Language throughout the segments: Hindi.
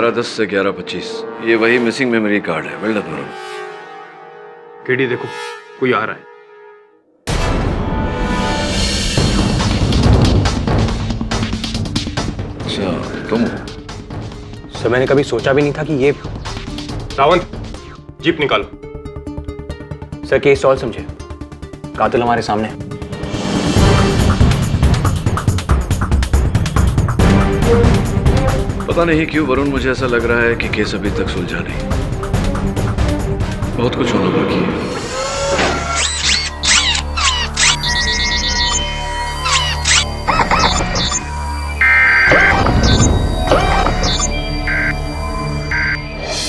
11:10 से 11:25। ये वही मिसिंग मेमोरी कार्ड है। Well done Varun. केडी देखो, कोई आ रहा है। अच्छा तुम? सर मैंने कभी सोचा भी नहीं था कि ये। रावंत, जीप निकालो। सर केस सॉल्व समझे, कातिल हमारे सामने है। पता नहीं क्यों वरुण, मुझे ऐसा लग रहा है कि केस अभी तक सुलझा नहीं। बहुत कुछ होना बाकी है।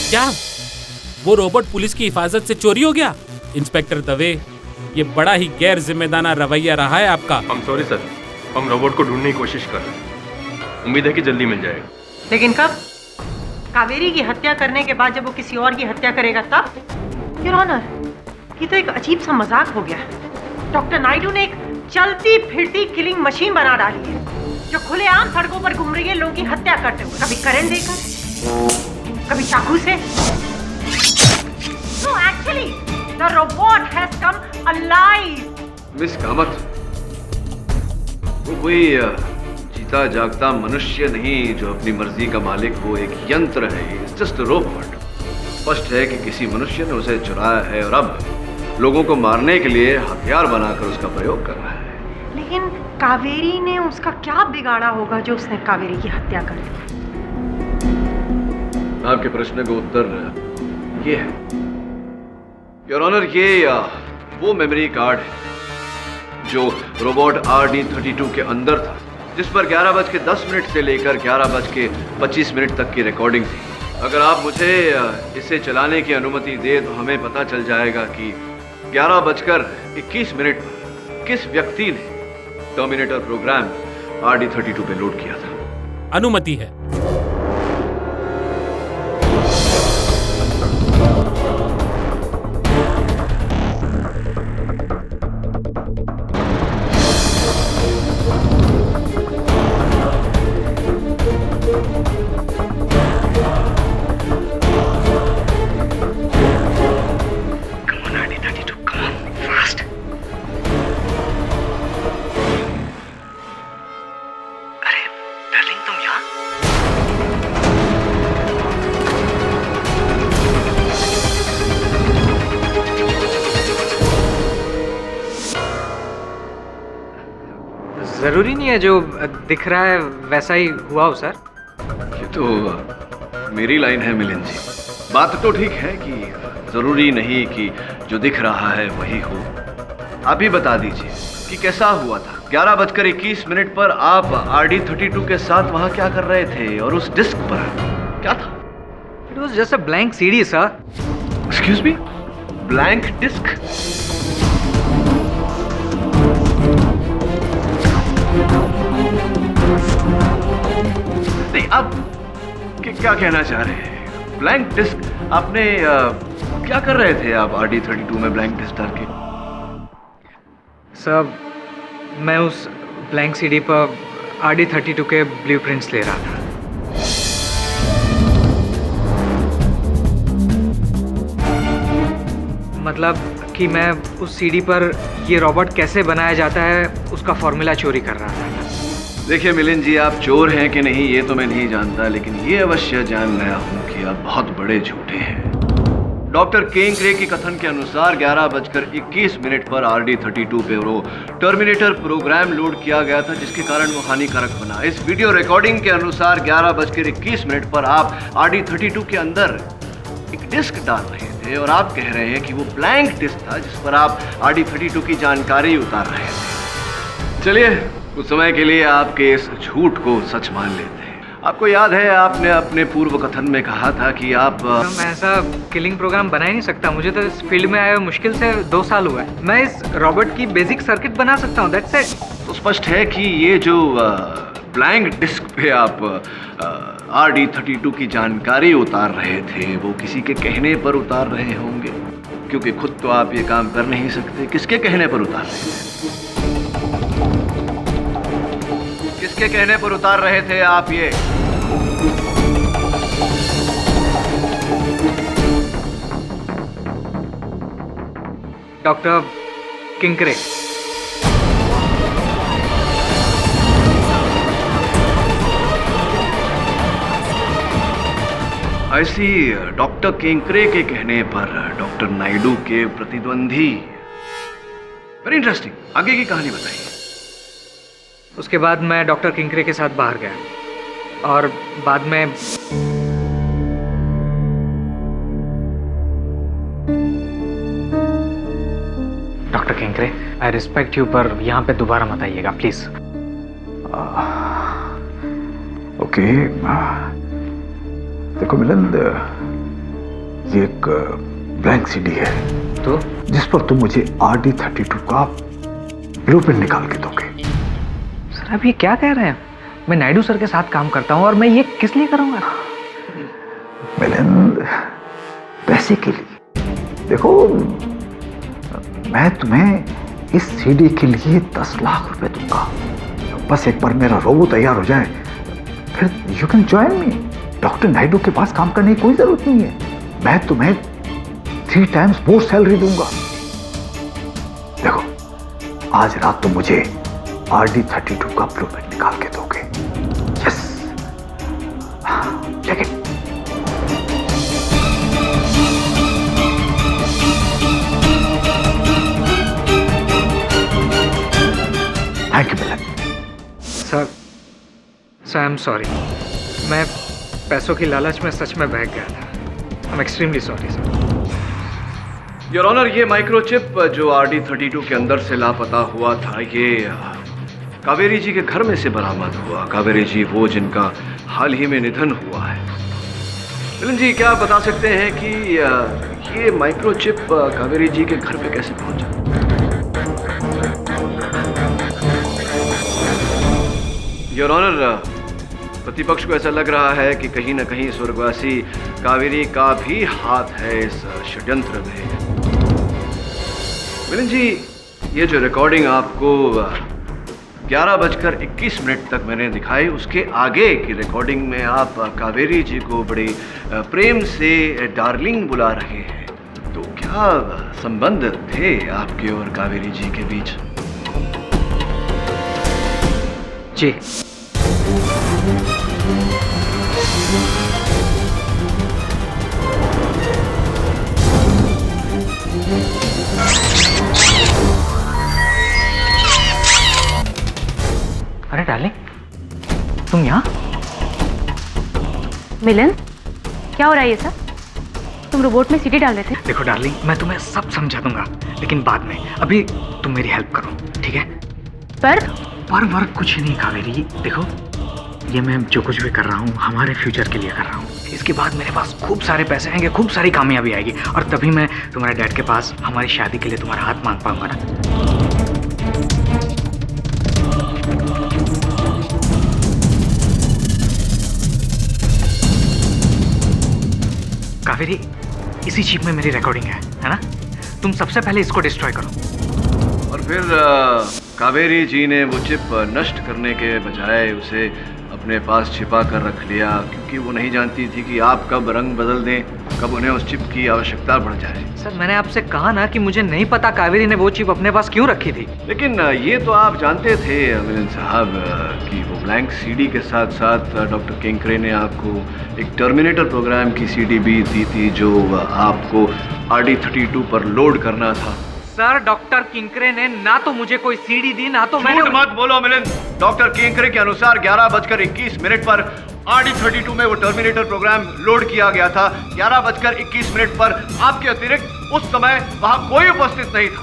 क्या वो रोबोट पुलिस की हिफाजत से चोरी हो गया? इंस्पेक्टर दवे, ये बड़ा ही गैर जिम्मेदाराना रवैया रहा है आपका। हम सॉरी सर, हम रोबोट को ढूंढने की कोशिश कर रहे हैं। उम्मीद है कि जल्दी मिल जाएगा। लेकिन कब? कावेरी की हत्या करने के बाद जब वो किसी और की हत्या करेगा तब? योर ऑनर, ये तो एक अजीब सा मजाक हो गया। डॉक्टर नायडू ने एक चलती फिरती किलिंग मशीन बना डाली है जो खुलेआम सड़कों पर घूम रही है लोगों की हत्या करते हुए, कभी करंट देकर, कभी चाकू से। No, actually, the robot has come alive. Miss Kamat, वो कोई जीता जागता मनुष्य नहीं जो अपनी मर्जी का मालिक हो। एक यंत्र है, जस्ट रोबोट। स्पष्ट है कि किसी मनुष्य ने उसे चुराया है और अब लोगों को मारने के लिए हथियार बनाकर उसका प्रयोग कर रहा है। लेकिन कावेरी ने उसका क्या बिगाड़ा होगा जो उसने कावेरी की हत्या कर दी? आपके प्रश्न का उत्तर ये है योर ऑनर, ये वो मेमोरी कार्ड है जो रोबोट RD32 के अंदर था, जिस पर 11:10 से लेकर 11:25 तक की रिकॉर्डिंग थी। अगर आप मुझे इसे चलाने की अनुमति दे तो हमें पता चल जाएगा कि 11:21 पर किस व्यक्ति ने टर्मिनेटर प्रोग्राम RD32 पे लोड किया था। अनुमति है। जरूरी नहीं है जो दिख रहा है वैसा ही हुआ हो सर। ये तो मेरी लाइन है मिलिंद जी। बात तो ठीक है कि जरूरी नहीं कि जो दिख रहा है वही हो। आप ही बता दीजिए कि कैसा हुआ था। 11:21 पर आप RD32 के साथ वहां क्या कर रहे थे और उस डिस्क पर क्या था? It was just a blank CD sir. Excuse me, blank disk? नहीं, आप क्या कहना चाह रहे हैं? Blank disk? आपने क्या कर रहे थे आप RD32 में ब्लैंक डिस्क डाल के? सर मैं उस ब्लैंक सीडी पर RD32 के ब्लूप्रिंट्स ले रहा था। मतलब कि मैं उस सीडी पर ये रोबोट कैसे बनाया जाता है उसका फॉर्मूला चोरी कर रहा था। देखिए मिलिंद जी, आप चोर हैं कि नहीं ये तो मैं नहीं जानता, लेकिन ये अवश्य जान गया हूं कि आप बहुत बड़े झूठे हैं। डॉक्टर केंकरे के कथन के अनुसार 11:21 पर RD32 पे वो टर्मिनेटर प्रोग्राम लोड किया गया था जिसके कारण वो हानिकारक बना। इस वीडियो रिकॉर्डिंग के अनुसार 11:21 पर आप RD32 के अंदर एक डिस्क डाल रहे थे और आप कह रहे हैं कि वो ब्लैंक डिस्क था जिस पर आप RD32 की जानकारी उतार रहे थे। चलिए, कुछ समय के लिए आपके इस झूठ को सच मान लेते हैं। आपको याद है आपने अपने पूर्व कथन में कहा था कि आप मैं ऐसा किलिंग प्रोग्राम बना ही नहीं सकता। मुझे तो इस फील्ड में आए मुश्किल से 2 साल हुआ है। मैं इस रोबोट की बेसिक सर्किट बना सकता हूँ, दैट्स इट। तो स्पष्ट है कि ये जो ब्लैंक डिस्क पे आप RD32 की जानकारी उतार रहे थे वो किसी के कहने पर उतार रहे होंगे, क्योंकि खुद तो आप ये काम कर नहीं सकते। किसके कहने पर उतार रहे थे? किसके कहने पर उतार रहे थे आप ये? डॉक्टर किंकरे। ऐसी डॉक्टर केंकरे के कहने पर डॉक्टर नायडू के प्रतिद्वंदी। वेरी इंटरेस्टिंग, आगे की कहानी बताइए। उसके बाद मैं डॉक्टर किंकरे के साथ बाहर गया और बाद में डॉक्टर किंकरे, आई रिस्पेक्ट यू, पर यहाँ पे दोबारा मत आइएगा प्लीज। ओके, देखो मिलन, ये एक ब्लैंक सीडी है तो जिस पर तुम मुझे RD32 का ब्लूप्रिंट निकाल के दोगे। सर आप ये क्या कह रहे हैं? मैं नायडू सर के साथ काम करता हूँ और मैं ये किस लिए करूँगा? मिलन, पैसे के लिए। देखो, मैं तुम्हें इस सीडी के लिए 10 लाख रुपए दूंगा। बस एक बार मेरा रोबो तैयार हो जाए, फिर you can join me. Doctor Naidu के पास काम करने की कोई जरूरत नहीं है। मैं तुम्हें 3 टाइम्स मोर सैलरी दूंगा। देखो, आज रात तुम मुझे RD32 का ब्लूप्रिंट निकाल के दोगे। Yes, take it. Thank you Milan. Sir I am sorry, मैं पैसों की लालच में सच में बहक गया था। I am extremely sorry sir. Your honour, ये माइक्रोचिप जो RD32 के अंदर से लापता हुआ था, ये कावेरी जी के घर में से बरामद हुआ। कावेरी जी वो जिनका हाल ही में निधन हुआ है। मिलन जी, क्या आप बता सकते हैं कि ये माइक्रोचिप कावेरी जी के घर पे कैसे पहुंचा? योर ऑनर, प्रतिपक्ष को ऐसा लग रहा है कि कहीं न कहीं स्वर्गवासी कावेरी का भी हाथ है इस षड्यंत्र में। मिलन जी, ये जो रिकॉर्डिंग आपको 11:21 तक मैंने दिखाई, उसके आगे की रिकॉर्डिंग में आप कावेरी जी को बड़े प्रेम से डार्लिंग बुला रहे हैं। तो क्या संबंध थे आपके और कावेरी जी के बीच? जी, अरे डार्लिंग, तुम यहाँ? मिलन, क्या हो रहा है ये सब? तुम रोबोट में सीटी डाल रहे थे? देखो डार्लिंग, मैं तुम्हें सब समझा दूंगा, लेकिन बाद में। अभी तुम मेरी हेल्प करो, ठीक है? पर वर्क कुछ नहीं कावेरी। देखो, ये मैं जो कुछ भी कर रहा हूँ हमारे फ्यूचर के लिए कर रहा हूँ। इसके बाद मेरे पास खूब सारे पैसे आएंगे, खूब सारी कामयाबी आएगी, और तभी मैं तुम्हारे डैड के पास हमारी शादी के लिए तुम्हारा हाथ मांग पाऊंगा ना। कावेरी, इसी चिप में मेरी रिकॉर्डिंग है ना? तुम सबसे पहले इसको डिस्ट्रॉय करो। और फिर कावेरी जी ने वो चिप नष्ट करने के बजाय उसे अपने पास छिपा कर रख लिया, क्योंकि वो नहीं जानती थी कि आप कब रंग बदल दें, कब उन्हें उस चिप की आवश्यकता पड़ जाए। सर, मैंने आपसे कहा ना कि मुझे नहीं पता कावेरी ने वो चिप अपने पास क्यों रखी थी। लेकिन ये तो आप जानते थे मिलन साहब कि वो ब्लैंक सीडी के साथ साथ डॉक्टर केंकरे ने आपको एक टर्मिनेटर प्रोग्राम की सीडी भी दी थी, जो आपको RD32 पर लोड करना था। सर, डॉक्टर किंकरे ने ना तो मुझे कोई सीडी दी, ना तो मैंने। झूठ मत बोलो मिलन। डॉक्टर केंकरे के अनुसार 11:21 पर RD32 में वो टर्मिनेटर प्रोग्राम लोड किया गया था। 11:21 पर आपके अतिरिक्त उस समय वहां कोई उपस्थित नहीं था।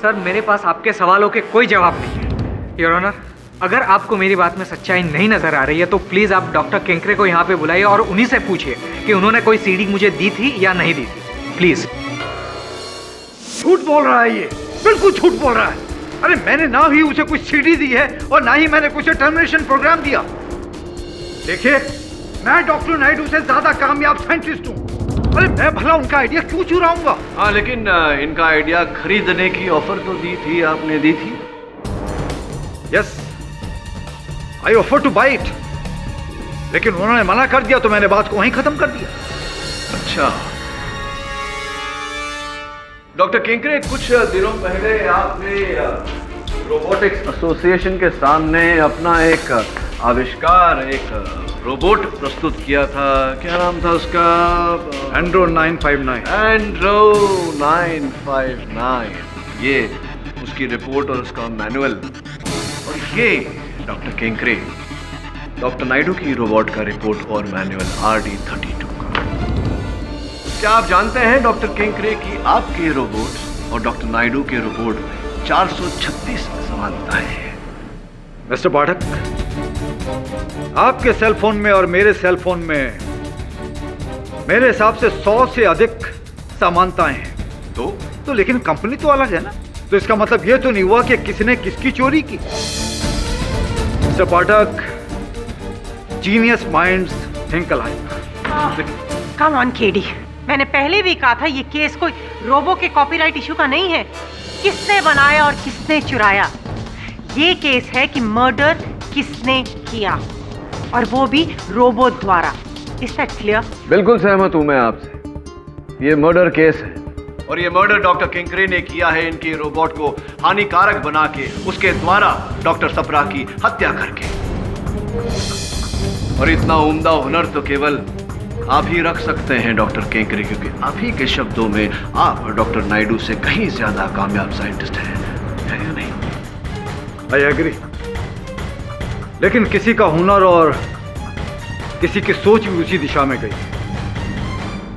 सर, मेरे पास आपके सवालों के कोई जवाब नहीं है। योर ऑनर, अगर आपको मेरी बात में सच्चाई नहीं नजर आ रही है तो प्लीज आप डॉक्टर केंकरे को यहाँ पे बुलाइए और उन्हीं से पूछिए कि उन्होंने कोई सीडी मुझे दी थी या नहीं दी थी, प्लीज। झूठ बोल रहा है ये, बिल्कुल झूठ बोल रहा है। अरे मैंने ना ही उसे कुछ सीडी दी है और ना ही मैंने कुछ टर्मिनेशन प्रोग्राम दिया। देखिए, मैं डॉक्टर नायडू से ज्यादा कामयाब साइंटिस्ट हूँ। अरे मैं भला उनका आइडिया क्यों चुराऊंगा? हाँ, लेकिन इनका आइडिया खरीदने की ऑफर तो दी थी, आपने दी थी। Yes, I offer to buy it, लेकिन उन्होंने मना कर दिया तो मैंने बात को वहीं खत्म कर दिया। अच्छा, डॉक्टर केंकरे, कुछ दिनों पहले आपने रोबोटिक्स एसोसिएशन के सामने अपना एक आविष्कार, एक रोबोट प्रस्तुत किया था। क्या नाम था उसका? एंड्रो 959। एंड्रो 959। ये उसकी रिपोर्ट और उसका मैनुअल। और ये डॉक्टर केंकरे, डॉक्टर नायडू की रोबोट का रिपोर्ट और मैनुअल RD32 का। क्या आप जानते हैं डॉक्टर केंकरे कि आपके रोबोट और डॉक्टर नायडू के रोबोट में 436 समानताएं हैं? मिस्टर पाठक, आपके सेल फोन में और मेरे सेल फोन में मेरे हिसाब से 100 से अधिक समानताएं हैं। तो लेकिन कंपनी तो अलग है ना, तो इसका मतलब यह तो नहीं हुआ कि किसने किसकी चोरी की। Mister Pathak, genius minds think alike. Come on KD, मैंने पहले भी कहा था ये केस कोई रोबो के कॉपीराइट इशू का नहीं है। किसने बनाया और किसने चुराया, ये केस है कि मर्डर किसने किया, और वो भी रोबो द्वारा। Is that clear? बिल्कुल सहमत हूं मैं आपसे। ये मर्डर केस है और ये मर्डर डॉक्टर केंकरे ने किया है इनके रोबोट को हानिकारक बना के, उसके द्वारा डॉक्टर सप्रा की हत्या करके। और इतना उम्दा हुनर तो केवल आप ही रख सकते हैं डॉक्टर केंकरे, क्योंकि आप ही के शब्दों में आप डॉक्टर नायडू से कहीं ज्यादा कामयाब साइंटिस्ट हैं, है या नहीं? आई एग्री, लेकिन किसी का हुनर और किसी की सोच भी उसी दिशा में गई।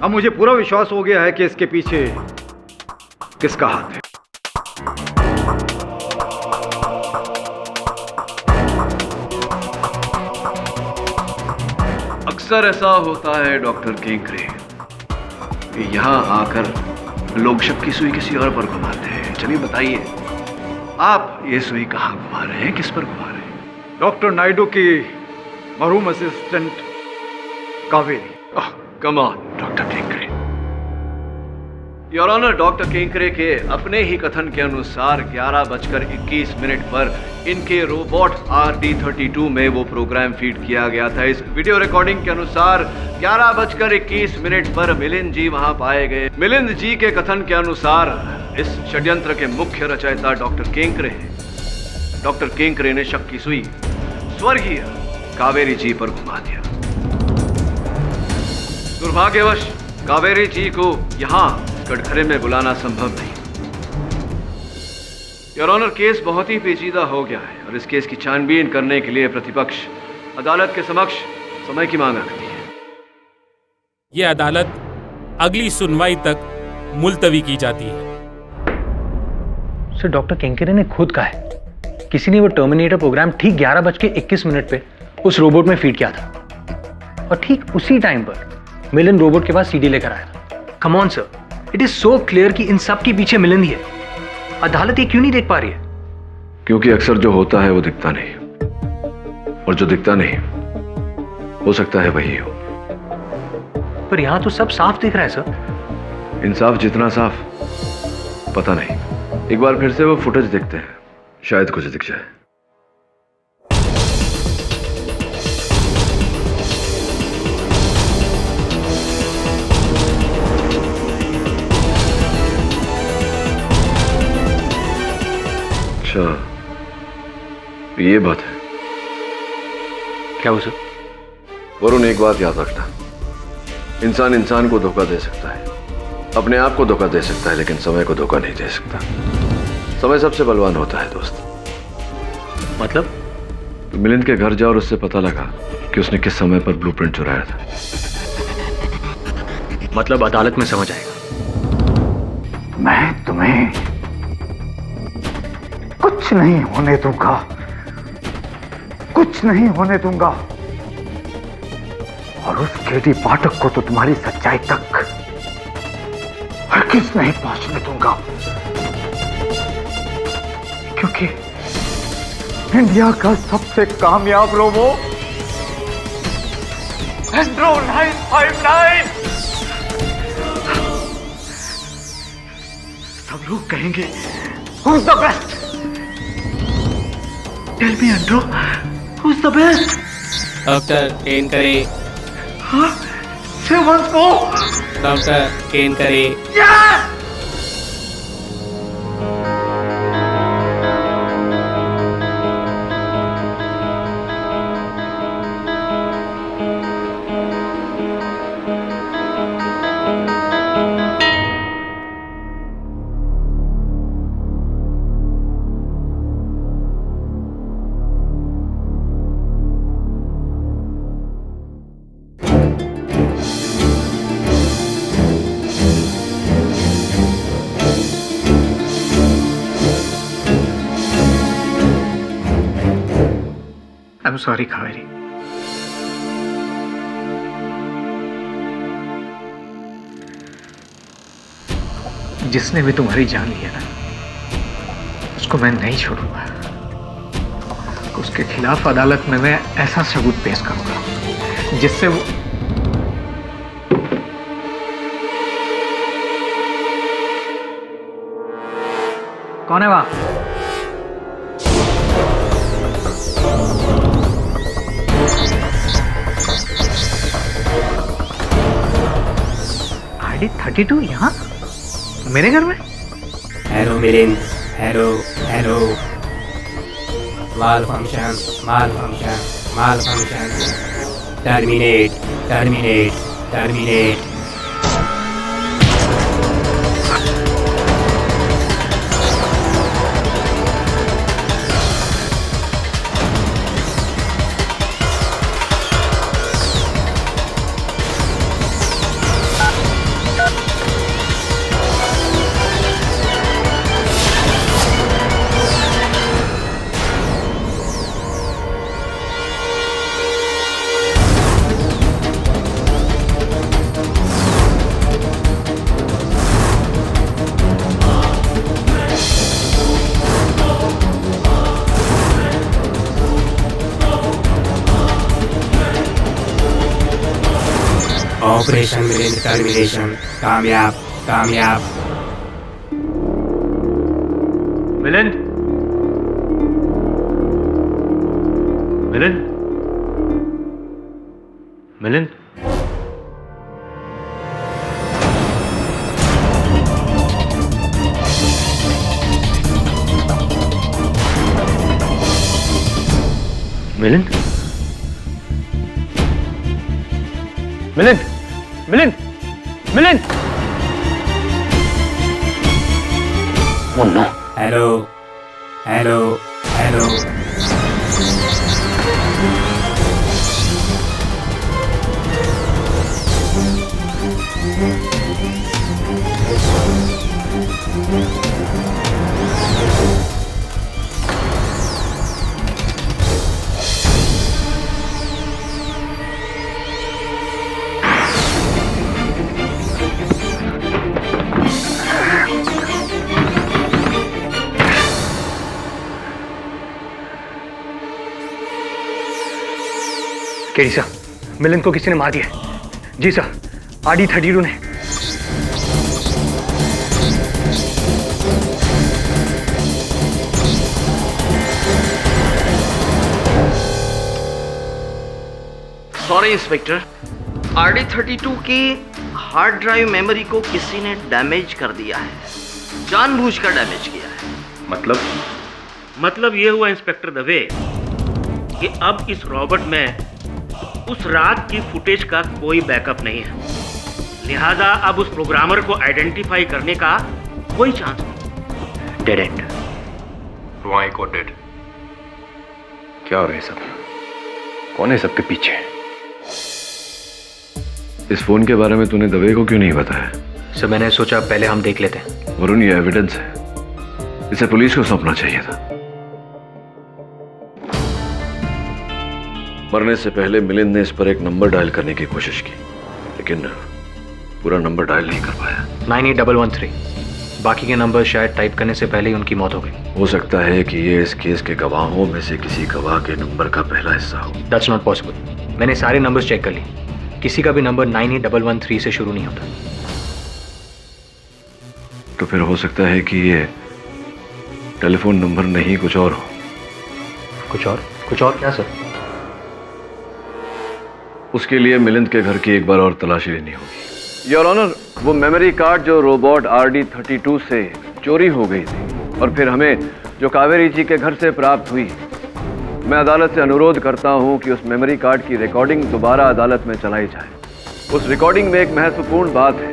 अब मुझे पूरा विश्वास हो गया है कि इसके पीछे किसका हाथ है। अक्सर ऐसा होता है डॉक्टर केंकरे कि यहाँ आकर लोग शक की सुई किसी और पर घुमाते हैं। चलिए बताइए, आप ये सुई कहाँ घुमा रहे हैं, किस पर घुमा रहे हैं? डॉक्टर नायडू की मरहूम assistant Kaveri. Come on doctor Kenkre. Your honour, doctor Kenkre के अपने ही कथन के अनुसार 11:21 पर इनके रोबोट RD32 में वो प्रोग्राम फीड किया गया था। इस वीडियो रिकॉर्डिंग के अनुसार 11:21 पर मिलिंद जी वहां पाए गए। मिलिंद जी के कथन के अनुसार इस षड्यंत्र के मुख्य रचयिता डॉक्टर केंकरे हैं। डॉक्टर केंकरे ने शक की सुई स्वर्गीय कावेरी जी पर घुमा दिया। दुर्भाग्यवश कावेरी जी को यहां कटघरे में बुलाना संभव नहीं। योर ऑनर, केस बहुत ही पेचीदा हो गया है और इस केस की छानबीन करने के लिए प्रतिपक्ष अदालत के समक्ष समय की मांग रखती है। ये अदालत अगली सुनवाई तक मुलतवी की जाती है। सर, डॉक्टर केंकरे ने खुद कहा है किसी ने वो टर्मिनेटर प्रोग्राम ठीक 11:21 पे उस रोबोट में फीड किया था और ठीक उसी टाइम पर मिलिंद रोबोट के पास सीडी लेकर आया था। Come on sir, it is so clear कि इन सब के पीछे मिलिंद ही है। अदालत ये क्यों नहीं देख पा रही है? क्योंकि अक्सर जो होता है वो दिखता नहीं, और जो दिखता नहीं हो सकता है वही हो। पर यहां तो सब साफ दिख रहा है सर। इंसाफ जितना साफ पता नहीं। एक बार फिर से वो फुटेज देखते हैं, शायद कुछ दिख जाए। अच्छा, ये बात है। क्या हो सर? वरुण, एक बात याद रखना, इंसान इंसान को धोखा दे सकता है, अपने आप को धोखा दे सकता है, लेकिन समय को धोखा नहीं दे सकता। समय सबसे बलवान होता है दोस्त। मतलब? तो मिलिंद के घर जाओ और उससे पता लगा कि उसने किस समय पर ब्लूप्रिंट चुराया था। मतलब अदालत में समझ आएगा। मैं तुम्हें कुछ नहीं होने दूंगा, कुछ नहीं होने दूंगा। और उस केडी पाठक को तो तुम्हारी सच्चाई तक हरगिज़ नहीं पहुंचने दूंगा, क्योंकि इंडिया का सबसे कामयाब रोबो एंड्रो 959 सब लोग कहेंगे who's the best? Tell me, Andrew, who's the best? Doctor Kenkre. हाँ? Say once more. Doctor Kenkre. Yes! I am sorry Kaveri. जिसने भी तुम्हारी जान ली है ना, उसको मैं नहीं छोड़ूंगा। उसके खिलाफ अदालत में मैं ऐसा सबूत पेश करूंगा जिससे वो कौन है वहां? RD32 यहाँ मेरे घर में? Hello Milind, hello hello. Malfunction, malfunction, malfunction. Terminate, terminate, terminate. Operation Milind termination कामयाब, कामयाब। Milind, Milind, Milind. Milind, Milind, Milind, Milind. Oh no. Hello hello hello. KD sir, Milind को किसी ने मार दिया। जी सर, RD32 ने। सॉरी इंस्पेक्टर, RD32 की हार्ड ड्राइव मेमोरी को किसी ने डैमेज कर दिया है, जानबूझकर डैमेज किया है। मतलब ये हुआ इंस्पेक्टर दवे कि अब इस रॉबर्ट में उस रात की फुटेज का कोई बैकअप नहीं है, लिहाजा अब उस प्रोग्रामर को आइडेंटिफाई करने का कोई चांस नहीं। Dead and. वाई को डेड। क्या हो रहा है सब? कौन है सबके पीछे? इस फोन के बारे में तूने दवे को क्यों नहीं बताया? सर मैंने सोचा पहले हम देख लेते हैं। वरुण, ये एविडेंस है, इसे पुलिस को सौंपना चाहिए था। मरने से पहले मिलिंद ने इस पर एक नंबर डायल करने की कोशिश की, लेकिन पूरा नंबर डायल नहीं कर पाया। 98113। बाकी के नंबर शायद टाइप करने से पहले ही उनकी मौत हो गई। हो सकता है कि ये इस केस के गवाहों में से किसी गवाह के नंबर का पहला हिस्सा हो। That's not possible. मैंने सारे नंबर्स चेक कर लिए, किसी का भी नंबर 98113 से शुरू नहीं होता। तो फिर हो सकता है कि ये टेलीफोन नंबर नहीं कुछ और हो। कुछ और? कुछ और क्या सर? उसके लिए मिलिंद के घर की एक बार और तलाशी लेनी होगी। योर ऑनर, वो मेमोरी कार्ड जो रोबोट RD32 से चोरी हो गई थी और फिर हमें जो कावेरी जी के घर से प्राप्त हुई, मैं अदालत से अनुरोध करता हूं कि उस मेमोरी कार्ड की रिकॉर्डिंग दोबारा अदालत में चलाई जाए। उस रिकॉर्डिंग में एक महत्वपूर्ण बात है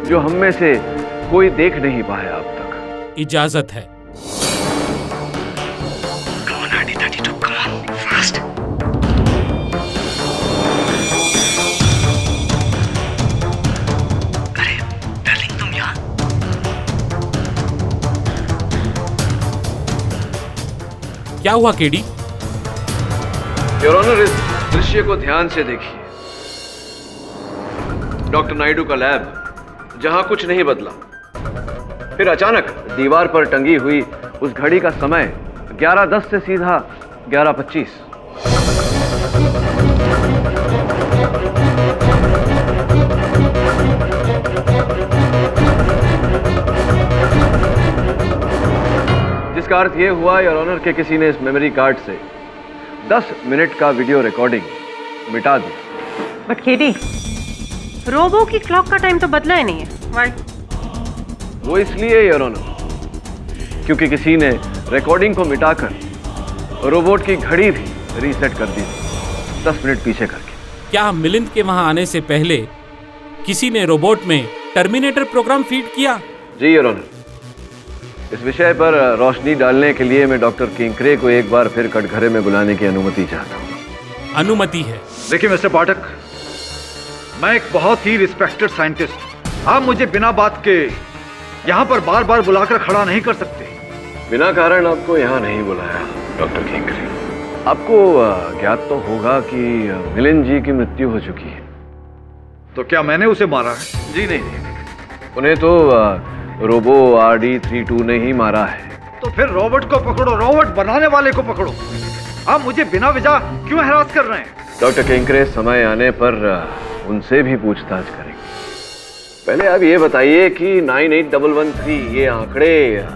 जो हम में से कोई देख नहीं पाया अब तक। इजाजत है। क्या हुआ केडी? योर ऑनर, इस दृश्य को ध्यान से देखिए। डॉक्टर नायडू का लैब जहां कुछ नहीं बदला, फिर अचानक दीवार पर टंगी हुई उस घड़ी का समय 11:10 से सीधा 11:25। जिसका अर्थ यह हुआ योर ऑनर कि किसी ने इस मेमोरी कार्ड से 10 मिनट का वीडियो रिकॉर्डिंग मिटा दिया। बट केडी, रोबो की क्लॉक का टाइम तो बदला ही नहीं है। Why? वो इसलिए योर ऑनर क्योंकि किसी ने रिकॉर्डिंग को मिटाकर रोबोट की घड़ी भी रीसेट कर दी, 10 मिनट पीछे करके। क्या मिलिंद के वहां आने से पहले किसी ने रोबोट में टर्मिनेटर प्रोग्राम फीड किया? जी योर ऑनर, इस विषय पर रोशनी डालने के लिए मैं डॉक्टर किंकरे को एक बार फिर कटघरे में बुलाने की अनुमति चाहता हूँ। अनुमति है। देखिए मिस्टर पाठक, मैं एक बहुत ही रिस्पेक्टेड साइंटिस्ट हूँ। आप मुझे बिना बात के यहाँ पर बार बार बुलाकर खड़ा नहीं कर सकते। बिना कारण आपको यहाँ नहीं बुलाया डॉक्टर किंकरे। आपको ज्ञात तो होगा कि मिलिंद जी की मृत्यु हो चुकी है। तो क्या मैंने उसे मारा है? जी नहीं, उन्हें तो रोबो RD32 ने ही मारा है। तो फिर रोबोट को पकड़ो, रोबोट बनाने वाले को पकड़ो। आप मुझे बिना वजह क्यों हरास कर रहे हैं? डॉक्टर किंकरे, समय आने पर उनसे भी पूछताछ करेंगे। पहले आप ये बताइए कि 98113 ये आंकड़े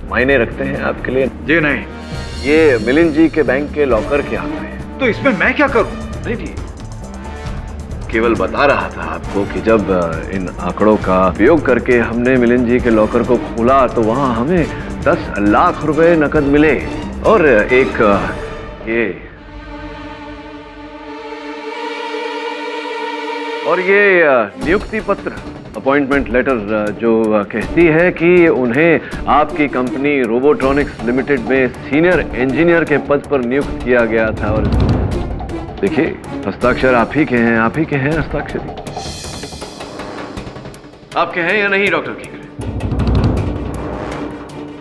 मायने रखते हैं आपके लिए? जी नहीं। ये मिलिंद जी के बैंक के लॉकर के आंकड़े हैं। तो इसमें मैं क्या करूं? नहीं जी, केवल बता रहा था आपको कि जब इन आंकड़ों का उपयोग करके हमने मिलिंद जी के लॉकर को खोला तो वहां हमें 10 लाख रुपए नकद मिले और एक ये नियुक्ति पत्र, अपॉइंटमेंट लेटर, जो कहती है कि उन्हें आपकी कंपनी रोबोट्रॉनिक्स लिमिटेड में सीनियर इंजीनियर के पद पर नियुक्त किया गया था। और देखिए, हस्ताक्षर आप ही के हैं, आप ही के हैं हस्ताक्षरी। आपके हैं या नहीं डॉक्टर किंकरे?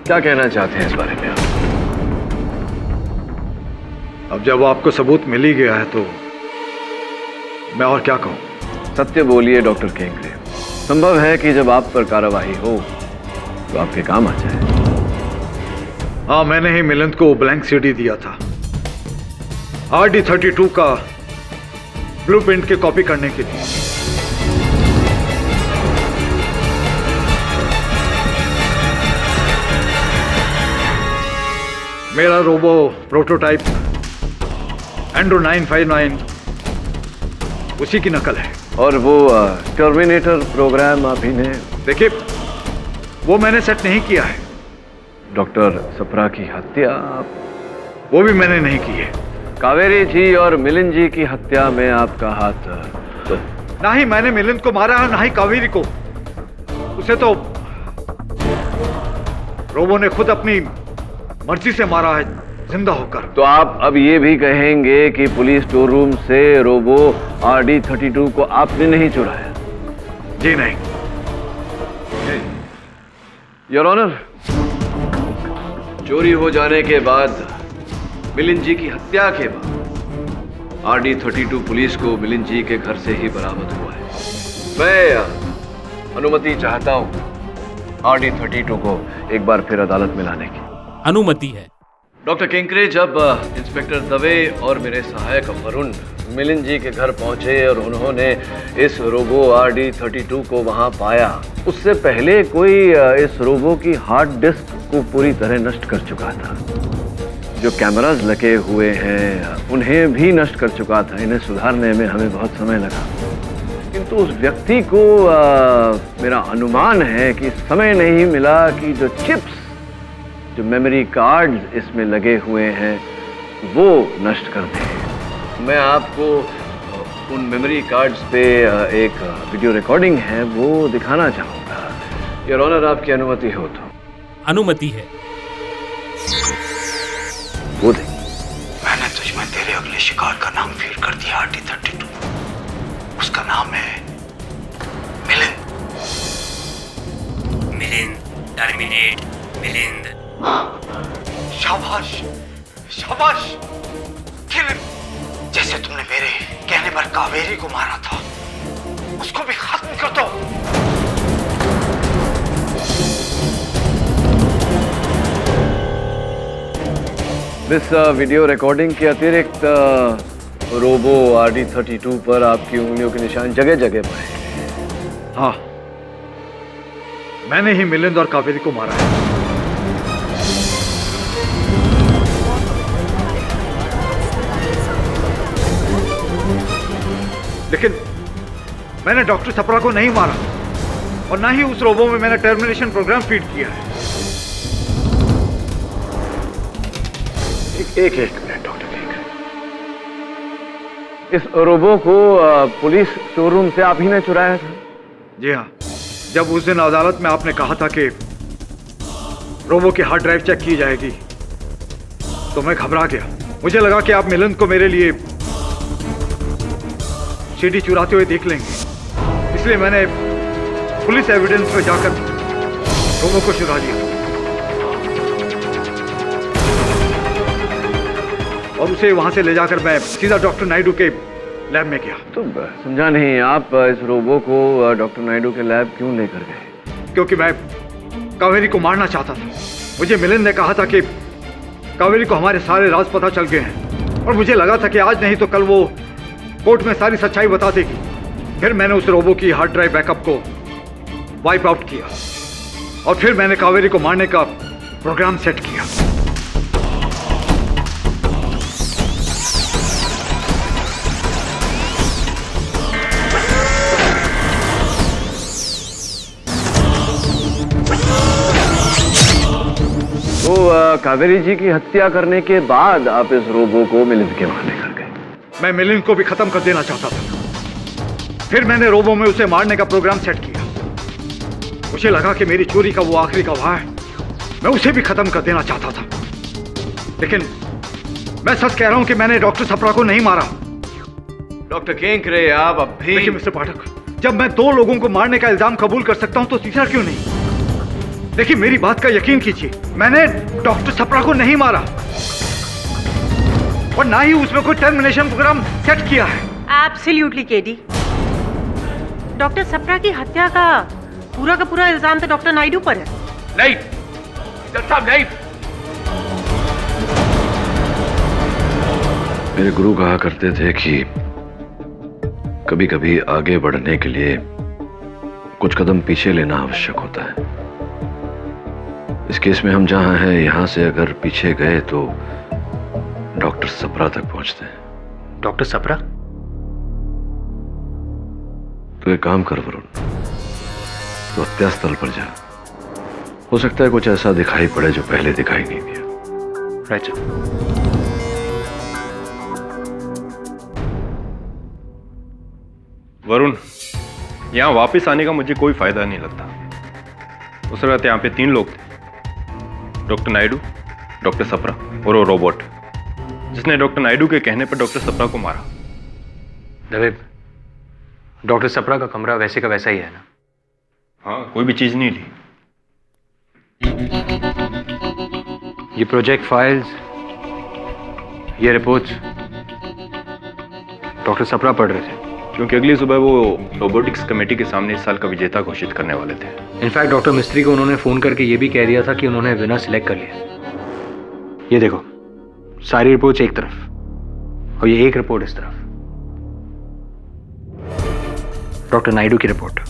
क्या कहना चाहते हैं इस बारे में आप? अब जब आपको सबूत मिल ही गया है तो मैं और क्या कहूं? सत्य बोलिए डॉक्टर किंकरे। संभव है कि जब आप पर कार्रवाई हो तो आपके काम आ जाए। हाँ, मैंने ही मिलिंद को ब्लैंक सीडी दिया था RD32 का ब्लूप्रिंट की कॉपी करने के लिए। मेरा रोबो प्रोटोटाइप एंड्रो 959 उसी की नकल है। और वो टर्मिनेटर प्रोग्राम आप ही ने? देखिए, वो मैंने सेट नहीं किया है। डॉक्टर सप्रा की हत्या वो भी मैंने नहीं की है। कावेरी जी और मिलिंद जी की हत्या में आपका हाथ तो? ना ही मैंने मिलिंद को मारा है, ना ही कावेरी को। उसे तो रोबो ने खुद अपनी मर्जी से मारा है, जिंदा होकर। तो आप अब ये भी कहेंगे कि पुलिस स्टोर रूम से रोबो RD32 को आपने नहीं चुराया? जी नहीं। योर ऑनर, चोरी हो जाने के बाद, मिलिंद जी की हत्या के बाद RD32 पुलिस को मिलिंद जी के घर से ही बरामद हुआ है। मैं अनुमति चाहता हूं RD32 को एक बार फिर अदालत में लाने की। अनुमति है। डॉक्टर किंकरे, जब इंस्पेक्टर दवे और मेरे सहायक वरुण मिलिंद जी के घर पहुंचे और उन्होंने इस रोबो RD32 को वहां पाया, उससे पहले कोई इस रोबो की हार्ड डिस्क को पूरी तरह नष्ट कर चुका था। जो कैमरास लगे हुए हैं उन्हें भी नष्ट कर चुका था। इन्हें सुधारने में हमें बहुत समय लगा, किंतु उस व्यक्ति को मेरा अनुमान है कि समय नहीं मिला कि जो चिप्स, जो मेमोरी कार्ड्स इसमें लगे हुए हैं वो नष्ट कर दें। मैं आपको उन मेमोरी कार्ड्स पे एक वीडियो रिकॉर्डिंग है वो दिखाना चाहूँगा। योर ऑनर, आपकी अनुमति हो तो? अनुमति है। वो देख, मैंने तुझमें तेरे अगले शिकार का नाम फीड कर दिया RD32। उसका नाम है मिलिंद। मिलिंद, टर्मिनेट मिलिंद। शाबाश, शाबाश, किल हिम, जैसे तुमने मेरे कहने पर कावेरी को मारा था, उसको भी खत्म कर दो। इस वीडियो रिकॉर्डिंग के अतिरिक्त रोबो RD32 पर आपकी उंगलियों के निशान जगह जगह पर। हाँ, मैंने ही मिलिंद और कावेरी को मारा है। लेकिन मैंने डॉक्टर सप्रा को नहीं मारा और ना ही उस रोबो में मैंने टर्मिनेशन प्रोग्राम फीड किया है। एक मिनट डॉक्टर केंकरे, इस रोबो को पुलिस शोरूम से आप ही ने चुराया था? जी हाँ, जब उस दिन अदालत में आपने कहा था कि रोबो की हार्ड ड्राइव चेक की जाएगी तो मैं घबरा गया। मुझे लगा कि आप मिलिंद को मेरे लिए सीडी चुराते हुए देख लेंगे, इसलिए मैंने पुलिस एविडेंस में जाकर रोबो को चुरा लिया और उसे वहां से ले जाकर मैं सीधा डॉक्टर नायडू के लैब में गया। तो समझा नहीं, आप इस रोबो को डॉक्टर नायडू के लैब क्यों लेकर गए? क्योंकि मैं कावेरी को मारना चाहता था। मुझे मिलिंद ने कहा था कि कावेरी को हमारे सारे राज पता चल गए हैं और मुझे लगा था कि आज नहीं तो कल वो कोर्ट में सारी सच्चाई बता देगी। फिर मैंने उस रोबो की हार्ड ड्राइव बैकअप को वाइप आउट किया और फिर मैंने कावेरी को मारने का प्रोग्राम सेट किया। तो कावेरी जी की हत्या करने के बाद आप इस रोबो को मिलिंद के वहां लेकर गए? मैं मिलिंद को भी खत्म कर देना चाहता था। फिर मैंने रोबो में उसे मारने का प्रोग्राम सेट किया। मुझे लगा कि मेरी चोरी का वो आखिरी गवाह है, मैं उसे भी खत्म कर देना चाहता था। लेकिन मैं सच कह रहा हूं कि मैंने डॉक्टर सप्रा को नहीं मारा। डॉक्टर केंकरे, आप अब भी... देखिए मिस्टर पाठक, जब मैं 2 लोगों को मारने का इल्जाम कबूल कर सकता हूं तो तीसरा क्यों नहीं? देखिए मेरी बात का यकीन कीजिए, मैंने डॉक्टर सप्रा को नहीं मारा और ना ही उसमें कोई टर्मिनेशन प्रोग्राम सेट किया है। एब्सोल्युटली केडी, डॉक्टर सप्रा की हत्या का पूरा इल्जाम तो डॉक्टर नायडू पर है। नहीं डॉक्टर साहब, नहीं। मेरे गुरु कहा करते थे कि कभी कभी आगे बढ़ने के लिए कुछ कदम पीछे लेना आवश्यक होता है। इस केस में हम जहां हैं, यहां से अगर पीछे गए तो डॉक्टर सप्रा तक पहुंचते हैं। डॉक्टर सप्रा? तो एक काम कर वरुण, तो हत्यास्थल पर जा। हो सकता है कुछ ऐसा दिखाई पड़े जो पहले दिखाई नहीं दिया। Right sir. वरुण, यहाँ वापस आने का मुझे कोई फायदा नहीं लगता। उस वक्त यहाँ पे 3 लोग थे, डॉक्टर नायडू, डॉक्टर सप्रा और वो रोबोट जिसने डॉक्टर नायडू के कहने पर डॉक्टर सप्रा को मारा। दवे, डॉक्टर सप्रा का कमरा वैसे का वैसा ही है ना? हाँ, कोई भी चीज नहीं ली। ये प्रोजेक्ट फाइल्स, ये रिपोर्ट्स डॉक्टर सप्रा पढ़ रहे थे क्योंकि अगली सुबह वो रोबोटिक्स कमेटी के सामने इस साल का विजेता घोषित करने वाले थे। इनफैक्ट डॉक्टर मिस्त्री को उन्होंने फोन करके ये भी कह दिया था कि उन्होंने विनर सिलेक्ट कर लिया। ये देखो, सारी रिपोर्ट्स एक तरफ और ये एक रिपोर्ट इस तरफ, डॉक्टर नायडू की रिपोर्ट।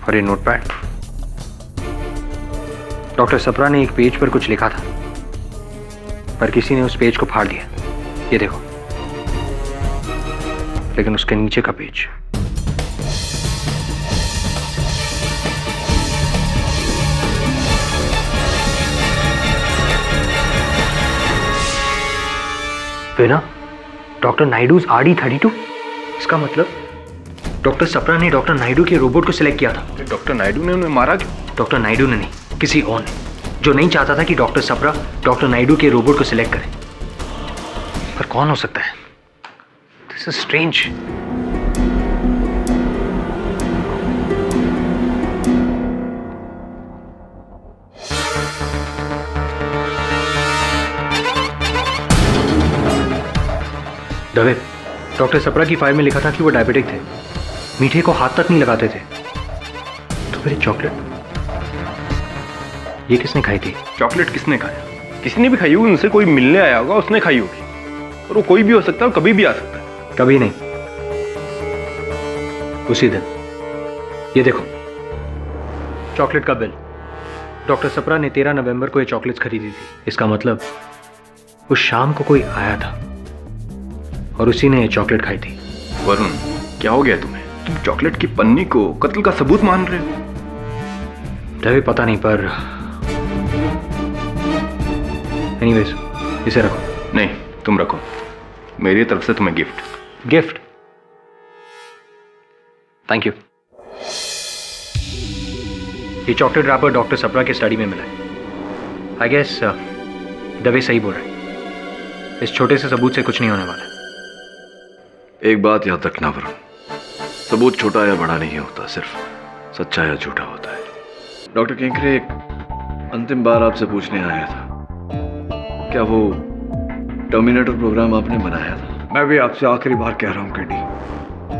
और ये नोटपैड, डॉक्टर सप्रा ने एक पेज पर कुछ लिखा था पर किसी ने उस पेज को फाड़ दिया। ये देखो, लेकिन उसके नीचे का page winner doctor Naidu's RD32। इसका मतलब डॉक्टर सप्रा ने डॉक्टर नायडू के रोबोट को सिलेक्ट किया था। डॉक्टर नायडू ने उन्हें मारा क्यों? डॉक्टर नायडू ने नहीं, किसी और ने, जो नहीं चाहता था कि डॉक्टर सप्रा डॉक्टर नायडू के रोबोट को सिलेक्ट करे। पर कौन हो सकता है? This is strange. Dave, doctor Sapra की फाइल में लिखा था कि वो डायबिटिक थे, मीठे को हाथ तक नहीं लगाते थे। तो फिर चॉकलेट ये किसने खाई थी? चॉकलेट किसने खाया? किसी ने भी खाई होगी, उनसे कोई मिलने आया होगा, उसने खाई होगी। और वो कोई भी हो सकता है, कभी भी आ सकता है। कभी नहीं, उसी दिन। ये देखो चॉकलेट का बिल। डॉक्टर सप्रा ने 13 नवंबर को ये चॉकलेट्स खरीदी थी। इसका मतलब उस शाम को कोई आया था और उसी ने ये चॉकलेट खाई थी। वरुण, क्या हो गया तुम्हें? तुम चॉकलेट की पन्नी को कत्ल का सबूत मान रहे हो? तभी पता नहीं, पर एनीवेज इसे रखो। नहीं, तुम रखो, मेरी तरफ से तुम्हें गिफ्ट। गिफ्ट? Thank you. ये चॉकलेट रैपर डॉक्टर सप्रा के स्टडी में मिला है। आई गेस दवे सही बोल रहे हैं। इस छोटे से सबूत से कुछ नहीं होने वाला। एक बात याद रखना वरुण, सबूत छोटा या बड़ा नहीं होता, सिर्फ सच्चा या झूठा होता है। डॉक्टर केंकरे, एक अंतिम बार आपसे पूछने आया था, क्या वो टर्मिनेटर प्रोग्राम आपने बनाया था? मैं भी आपसे आखिरी बार कह रहा हूँ केडी,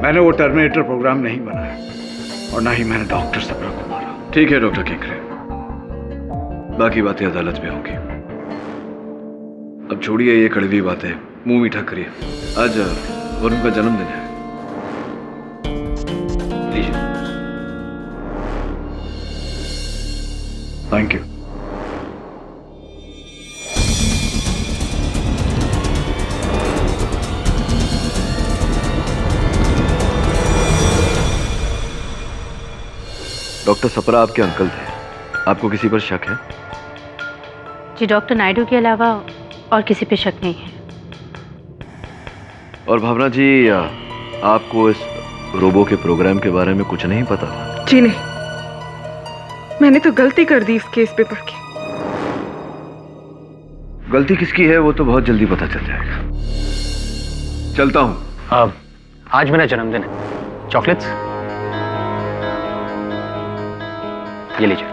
मैंने वो टर्मिनेटर प्रोग्राम नहीं बनाया और ना ही मैंने डॉक्टर सप्रा को मारा। ठीक है डॉक्टर केंकरे, बाकी बातें अदालत में होंगी। अब छोड़िए ये कड़वी बातें, मुंह मीठा करिए। आज वरुण का जन्मदिन है, लीजिए। Thank you. डॉक्टर सप्रा आपके अंकल थे, आपको किसी पर शक है? जी डॉक्टर नायडू के अलावा और किसी पे शक नहीं है। और भावना जी, आपको इस रोबो के प्रोग्राम के बारे में कुछ नहीं पता था? जी नहीं, मैंने तो गलती कर दी इस केस पे पढ़ के। गलती किसकी है वो तो बहुत जल्दी पता चल जाएगा। चलता हूं। आज मेरा जन्मदिन है। चॉकलेट्स ये लीजिए।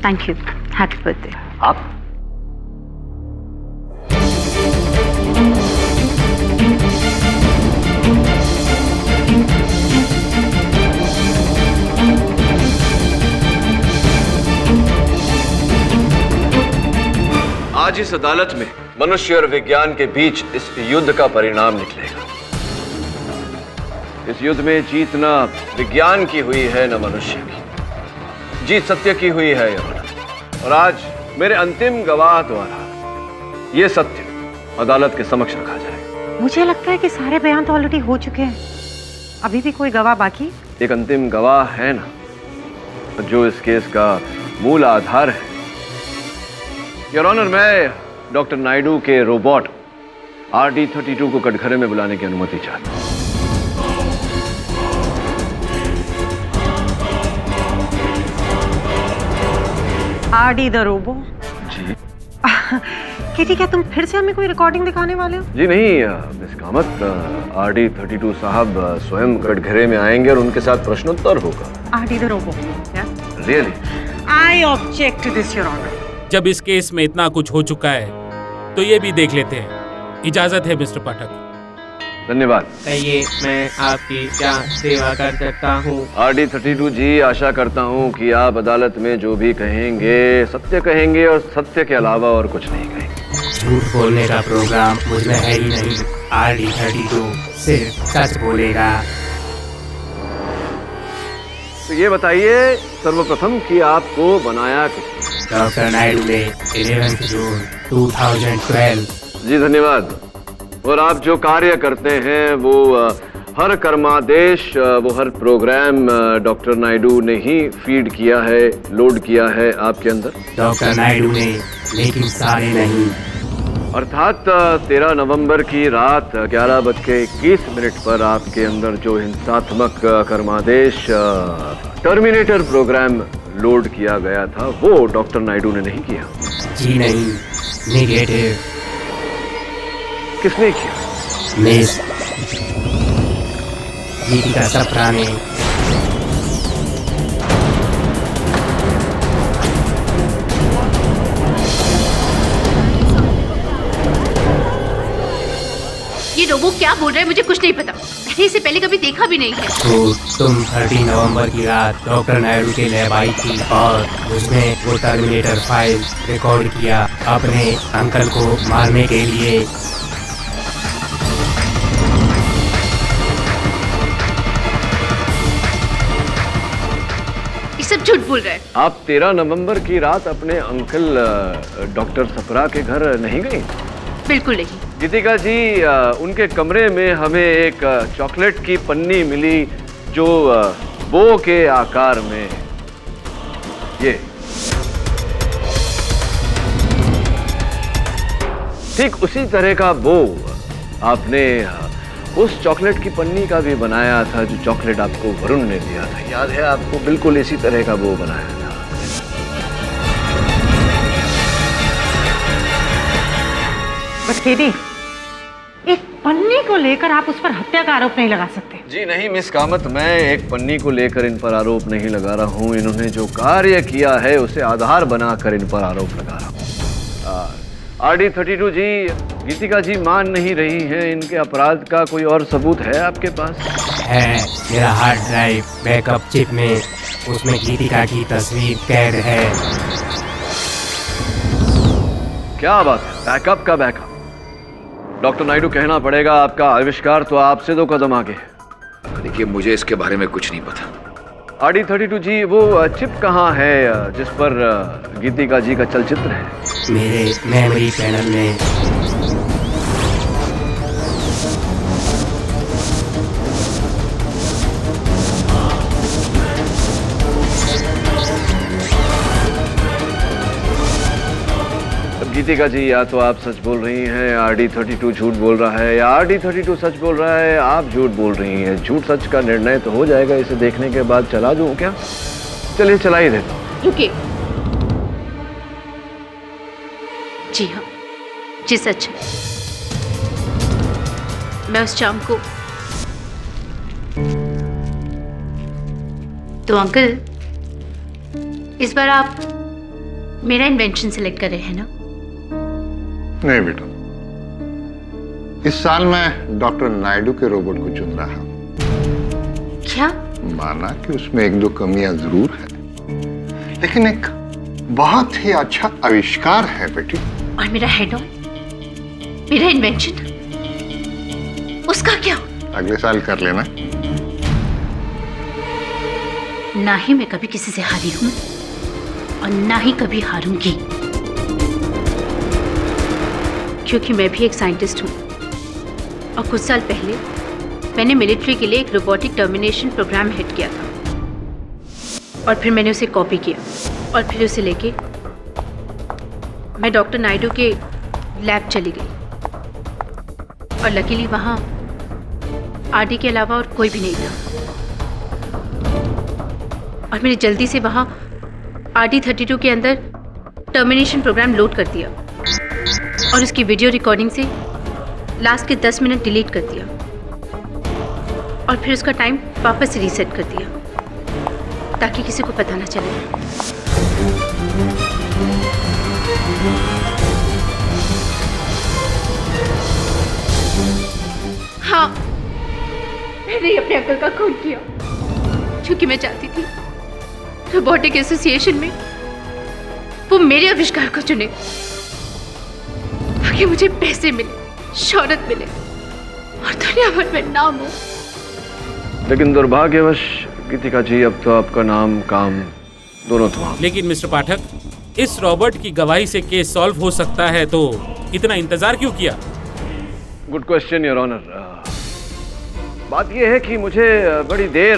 Thank you, happy birthday. आप? आज इस अदालत में मनुष्य और विज्ञान के बीच इस युद्ध का परिणाम निकलेगा। इस युद्ध में जीत न विज्ञान की हुई है न मनुष्य की, जीत सत्य की हुई है योर। और आज मेरे अंतिम गवाह द्वारा यह सत्य अदालत के समक्ष रखा जाएगा। मुझे लगता है कि सारे बयान तो ऑलरेडी हो चुके हैं, अभी भी कोई गवाह बाकी? एक अंतिम गवाह है ना, जो इस केस का मूल आधार है। योर ऑनर, मैं डॉक्टर नायडू के रोबोट RD32 को कटघरे में बुलाने की अनुमति चाहता हूं। RD the robo? जी। केटी, क्या तुम फिर से हमें कोई रिकॉर्डिंग दिखाने वाले हो? जी नहीं मिस कामत, RD32 साहब स्वयं कटघरे में आएंगे और उनके साथ प्रश्नोत्तर होगा। RD the robo? Really? I object to this your honour. जब इस केस में इतना कुछ हो चुका है तो ये भी देख लेते हैं। इजाजत है मिस्टर पाठक। धन्यवाद। कहिए, मैं आपकी क्या सेवा कर सकता हूँ? RD32 जी, आशा करता हूँ कि आप अदालत में जो भी कहेंगे सत्य कहेंगे और सत्य के अलावा और कुछ नहीं कहेंगे। झूठ बोलने का प्रोग्राम मुझमें है ही नहीं। RD32 सिर्फ सच बोलेगा। तो ये बताइए सर्वप्रथम कि आपको बनाया किसने? डॉक्टर नायडू ने 11 जून 2012। जी धन्यवाद। और आप जो कार्य करते हैं वो हर कर्मादेश, वो हर प्रोग्राम डॉक्टर नायडू ने ही फीड किया है, लोड किया है आपके अंदर? डॉक्टर नायडू ने, लेकिन सारे नहीं। अर्थात 13 नवंबर की रात 11:21 पर आपके अंदर जो हिंसात्मक कर्मादेश टर्मिनेटर प्रोग्राम लोड किया गया था वो डॉक्टर नायडू ने नहीं किया? जी नहीं, नेगेटिव। किसने किया? मिस गीतिका सप्रा ने। वो क्या बोल रहा है मुझे कुछ नहीं पता। मैंने इसे पहले कभी देखा भी नहीं है। तो तुम 30 नवंबर की रात डॉक्टर नायडू के लैब आई थी और उसने वो टर्मिनेटर फाइल रिकॉर्ड किया अपने अंकल को मारने के लिए। सब झूठ बोल रहे हैं। आप 13 नवंबर की रात अपने अंकल डॉक्टर सप्रा के घर नहीं गई? बिल्कुल नहीं। गीतिका जी, उनके कमरे में हमें एक चॉकलेट की पन्नी मिली जो बो के आकार में, ये ठीक उसी तरह का बो आपने उस चॉकलेट की पन्नी का भी बनाया था जो चॉकलेट आपको वरुण ने दिया था। याद है आपको? बिल्कुल इसी तरह का वो बनाया था। बट केडी, एक पन्नी को लेकर आप उस पर हत्या का आरोप नहीं लगा सकते। जी नहीं मिस कामत, मैं एक पन्नी को लेकर इन पर आरोप नहीं लगा रहा हूँ। इन्होंने जो कार्य किया है उसे आधार बनाकर इन पर आरोप लगा रहा हूँ। RD32 जी, गीतिका जी मान नहीं रही हैं। इनके अपराध का कोई और सबूत है आपके पास? है, मेरा हार्ड ड्राइव बैकअप चिप में उसमें गीतिका की तस्वीर कैद है। क्या बात है, बैकअप का बैकअप। डॉक्टर नायडू, कहना पड़ेगा आपका आविष्कार तो आपसे 2 कदम आगे है। देखिए, मुझे इसके बारे में कुछ नहीं पता। RD32 जी, वो चिप कहाँ है जिस पर गीतिका जी का चलचित्र है? मेरे मेमोरी पैनल में। गीतिका जी, या तो आप सच बोल रही हैं, RD32 झूठ बोल रहा है, या RD32 सच बोल रहा है, आप झूठ बोल रही हैं। झूठ सच का निर्णय तो हो जाएगा इसे देखने के बाद। चला दूं क्या? चलिए चला ही देता हूं। रुकिए। जी हाँ, जी सच है। मैं उस शाम को तो अंकल, इस बार आप मेरा इन्वेंशन सिलेक्ट कर रहे हैं ना? नहीं बेटा, इस साल मैं डॉक्टर नायडू के रोबोट को चुन रहा हूं। क्या? माना कि उसमें 1-2 कमियां जरूर है, लेकिन एक बहुत ही अच्छा आविष्कार है बेटी। और मेरा हेड ऑन, मेरा इन्वेंशन, उसका क्या? अगले साल कर लेना। ना ही मैं कभी किसी से हारी हूं और ना ही कभी हारूंगी, क्योंकि मैं भी एक साइंटिस्ट हूँ। और कुछ साल पहले मैंने मिलिट्री के लिए एक रोबोटिक टर्मिनेशन प्रोग्राम हेड किया था, और फिर मैंने उसे कॉपी किया और फिर उसे लेके मैं डॉक्टर नायडू के लैब चली गई। और लकीली वहाँ RD के अलावा और कोई भी नहीं था, और मैंने जल्दी से वहाँ RD32 के अंदर टर्मिनेशन प्रोग्राम लोड कर दिया और उसकी वीडियो रिकॉर्डिंग से लास्ट के 10 मिनट डिलीट कर दिया, और फिर उसका टाइम वापस से रीसेट कर दिया ताकि किसी को पता ना चले। हाँ, मैंने अपने अंकल का खून किया क्योंकि मैं चाहती थी रोबोटिक एसोसिएशन में वो मेरे आविष्कार को चुने ताकि मुझे पैसे मिले, शोहरत मिले और दुनिया भर में नाम हो। लेकिन दुर्भाग्यवश गीतिका जी, अब तो आपका नाम काम दोनों तो। लेकिन मिस्टर पाठक, इस रॉबर्ट की गवाही से केस सॉल्व हो सकता है, तो इतना इंतजार क्यों किया? Good question your honour. बात यह है कि मुझे बड़ी देर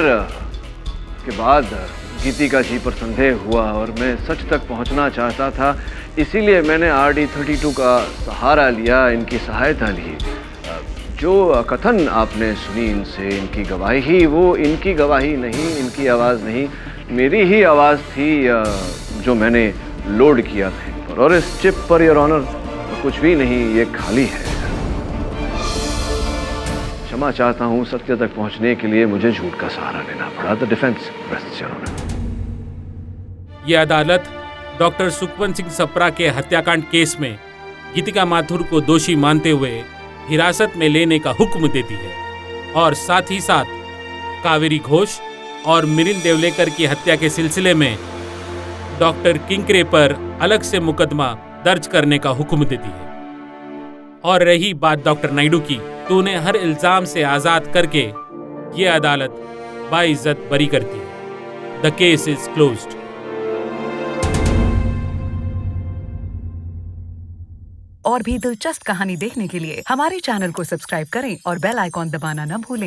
के बाद गीतिका जी पर संदेह हुआ और मैं सच तक पहुंचना चाहता था, इसीलिए मैंने RD32 का सहारा लिया, इनकी सहायता ली। जो कथन आपने सुनी इनसे, इनकी गवाही, वो इनकी गवाही नहीं, इनकी आवाज़ नहीं, मेरी ही आवाज़ थी जो मैंने लोड किया था। और इस चिप पर योर ऑनर कुछ भी नहीं, ये खाली है। क्षमा चाहता हूँ, सत्य तक पहुँचने के लिए मुझे झूठ का सहारा लेना पड़ा। The defence rests your honour. ये अदालत डॉक्टर सुखवंत सिंह सप्रा के हत्याकांड केस में गीतिका माथुर को दोषी मानते हुए हिरासत में लेने का हुक्म देती है और साथ ही साथ कावेरी घोष और मिलिंद देवलेकर की हत्या के सिलसिले में डॉक्टर किंकरे पर अलग से मुकदमा दर्ज करने का हुक्म देती है। और रही बात डॉक्टर नायडू की, तो उन्हें हर इल्जाम से आजाद करके ये अदालत बाइज्जत बरी करती है। The case is closed. और भी दिलचस्प कहानी देखने के लिए हमारे चैनल को सब्सक्राइब करें और बेल आइकॉन दबाना न भूलें।